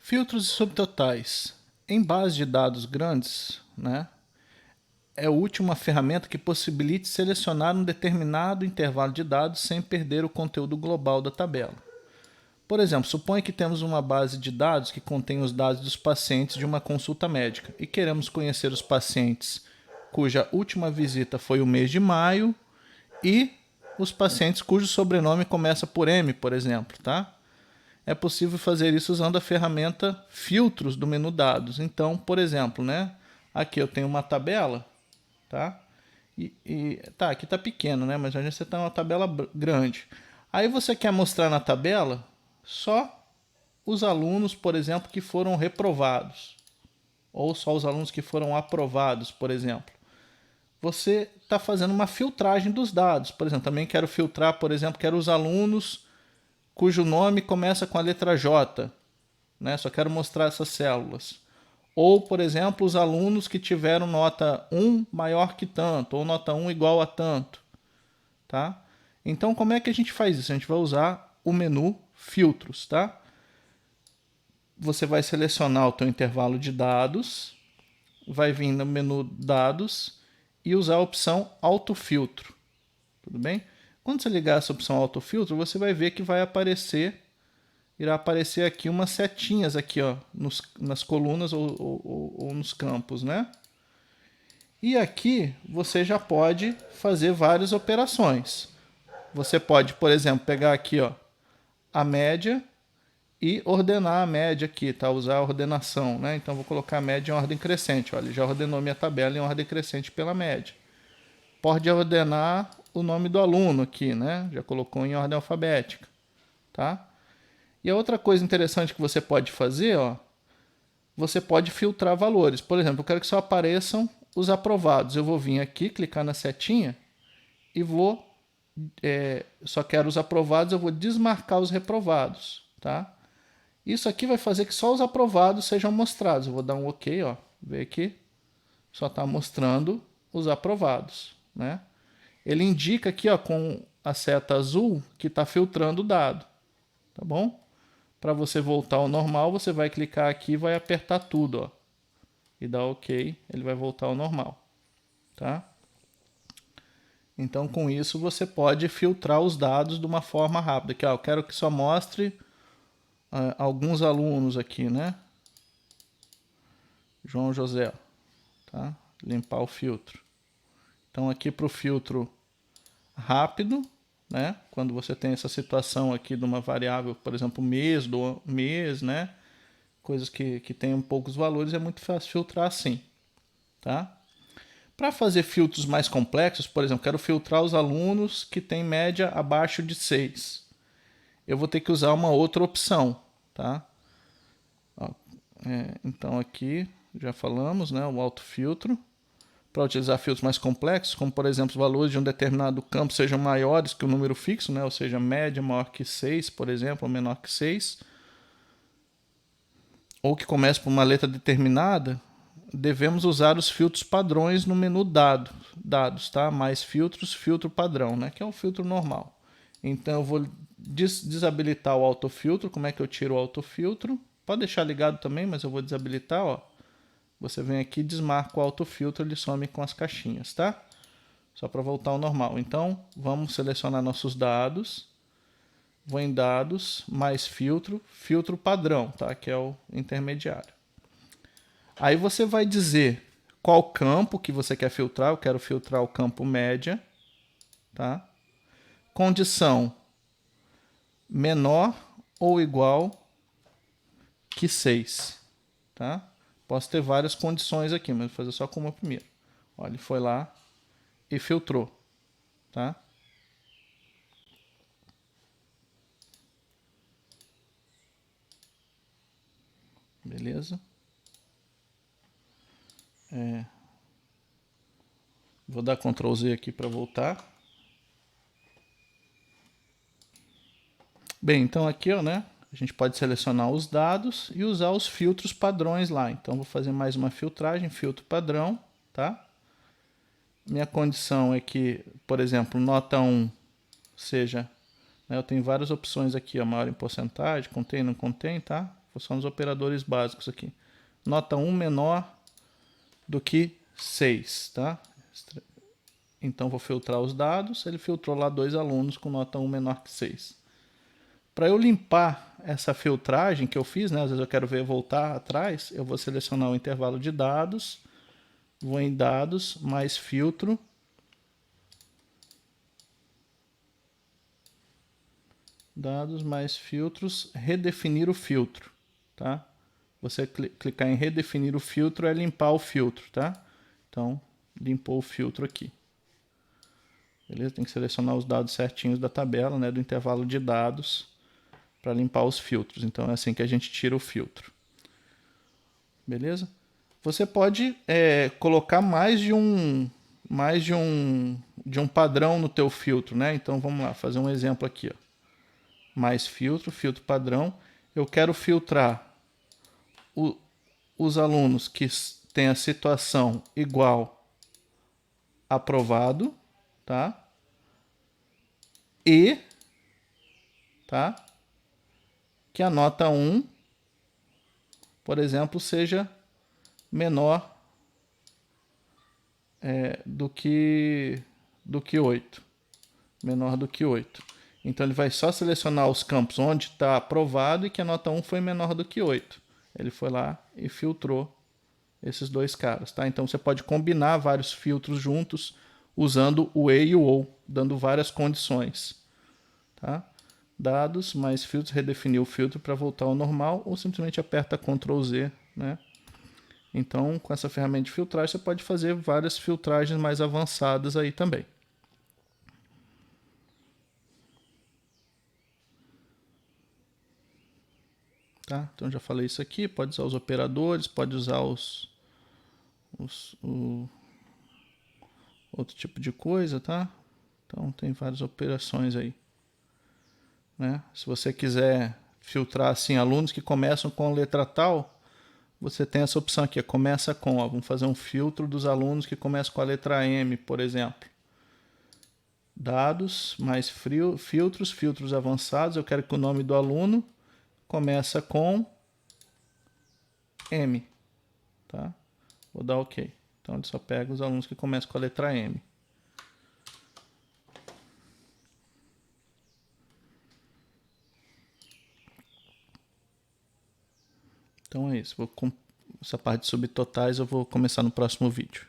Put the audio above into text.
Filtros e subtotais. Em bases de dados grandes, né, é útil uma ferramenta que possibilite selecionar um determinado intervalo de dados sem perder o conteúdo global da tabela. Por exemplo, suponha que temos uma base de dados que contém os dados dos pacientes de uma consulta médica e queremos conhecer os pacientes cuja última visita foi o mês de maio e os pacientes cujo sobrenome começa por M, por exemplo, tá? É possível fazer isso usando a ferramenta filtros do menu dados. Então, por exemplo, né? Aqui eu tenho uma tabela, tá? Tá, aqui tá pequeno, né? Mas a gente está uma tabela grande. Aí você quer mostrar na tabela só os alunos, por exemplo, que foram reprovados. Ou só os alunos que foram aprovados, por exemplo. Você está fazendo uma filtragem dos dados. Por exemplo, também quero filtrar, por exemplo, quero os alunos cujo nome começa com a letra J, né? Só quero mostrar essas células. Ou, por exemplo, os alunos que tiveram nota 1 maior que tanto, ou nota 1 igual a tanto, tá? Então, como é que a gente faz isso? A gente vai usar o menu filtros, tá? Você vai selecionar o teu intervalo de dados, vai vir no menu dados e usar a opção autofiltro, tudo bem? Quando você ligar essa opção autofiltro, você vai ver que irá aparecer aqui umas setinhas aqui, ó, nas colunas ou nos campos, né? E aqui você já pode fazer várias operações. Você pode, por exemplo, pegar aqui, ó, a média e ordenar a média aqui, tá? Usar a ordenação, né? Então vou colocar a média em ordem crescente, olha, já ordenou minha tabela em ordem crescente pela média. Pode ordenar o nome do aluno aqui, né? Já colocou em ordem alfabética, tá? E a outra coisa interessante que você pode fazer, ó, você pode filtrar valores. Por exemplo, eu quero que só apareçam os aprovados. Eu vou vir aqui, clicar na setinha e vou, só quero os aprovados, eu vou desmarcar os reprovados, tá? Isso aqui vai fazer que só os aprovados sejam mostrados. Eu vou dar um OK, ó, vê aqui, só está mostrando os aprovados, né? Ele indica aqui, ó, com a seta azul que está filtrando o dado, tá bom? Para você voltar ao normal, você vai clicar aqui e vai apertar tudo, ó, e dar OK, ele vai voltar ao normal, tá? Então, com isso, você pode filtrar os dados de uma forma rápida. Aqui, ó, eu quero que só mostre alguns alunos aqui, né? João José, tá? Limpar o filtro. Então, aqui para o filtro rápido, né? Quando você tem essa situação aqui de uma variável, por exemplo, mês, do mês, né? Coisas que tenham poucos valores, é muito fácil filtrar assim, tá? Para fazer filtros mais complexos, por exemplo, quero filtrar os alunos que têm média abaixo de 6. Eu vou ter que usar uma outra opção, tá? Então aqui já falamos, né? O autofiltro. Para utilizar filtros mais complexos, como por exemplo os valores de um determinado campo sejam maiores que o número fixo, né? Ou seja, média maior que 6, por exemplo, ou menor que 6, ou que comece por uma letra determinada, devemos usar os filtros padrões no menu dados, tá? Mais filtros, filtro padrão, né? Que é o filtro normal. Então eu vou desabilitar o autofiltro. Como é que eu tiro o autofiltro? Pode deixar ligado também, mas eu vou desabilitar, ó. Você vem aqui, desmarca o autofiltro, ele some com as caixinhas, tá? Só para voltar ao normal. Então, vamos selecionar nossos dados. Vou em dados, mais filtro, filtro padrão, tá? Que é o intermediário. Aí você vai dizer qual campo que você quer filtrar. Eu quero filtrar o campo média, tá? Condição menor ou igual que 6, tá? Posso ter várias condições aqui, mas vou fazer só com uma primeiro. Olha, ele foi lá e filtrou, tá? Beleza? Vou dar Ctrl Z aqui para voltar. Bem, então aqui, ó, né? A gente pode selecionar os dados e usar os filtros padrões lá. Então, vou fazer mais uma filtragem, filtro padrão, tá? Minha condição é que, por exemplo, nota 1 seja... Né, eu tenho várias opções aqui, ó, maior em porcentagem, contém, não contém, tá? Vou só nos operadores básicos aqui. Nota 1 menor do que 6, tá? Então vou filtrar os dados, ele filtrou lá 2 alunos com nota 1 menor que 6. Para eu limpar essa filtragem que eu fiz, né? Às vezes eu quero ver voltar atrás, eu vou selecionar o intervalo de dados, vou em dados, mais filtro. Dados mais filtros, redefinir o filtro, tá? Você clicar em redefinir o filtro é limpar o filtro, tá? Então, limpou o filtro aqui. Beleza? Tem que selecionar os dados certinhos da tabela, né? Do intervalo de dados para limpar os filtros. Então, é assim que a gente tira o filtro. Beleza? Você pode colocar mais de um padrão no teu filtro, né? Então, vamos lá, fazer um exemplo aqui, ó. Mais filtro, filtro padrão. Eu quero filtrar os alunos que têm a situação igual aprovado, tá? E, tá? Que a nota 1, por exemplo, seja menor do que 8. Menor do que 8. Então ele vai só selecionar os campos onde está aprovado e que a nota 1 foi menor do que 8. Ele foi lá e filtrou esses dois caras, tá? Então você pode combinar vários filtros juntos usando o e e o ou, dando várias condições, tá? Dados mais filtros, redefinir o filtro para voltar ao normal ou simplesmente aperta Ctrl Z, né? Então, com essa ferramenta de filtragem, você pode fazer várias filtragens mais avançadas aí também. Tá? Então já falei isso aqui, pode usar os operadores, pode usar outro tipo de coisa, tá? Então tem várias operações aí, né? Se você quiser filtrar assim alunos que começam com a letra tal, você tem essa opção aqui, começa com, ó, vamos fazer um filtro dos alunos que começam com a letra M, por exemplo. Dados, mais filtros avançados, eu quero que o nome do aluno começa com M, tá? Vou dar OK. Então ele só pega os alunos que começam com a letra M. Então é isso. Essa parte de subtotais eu vou começar no próximo vídeo.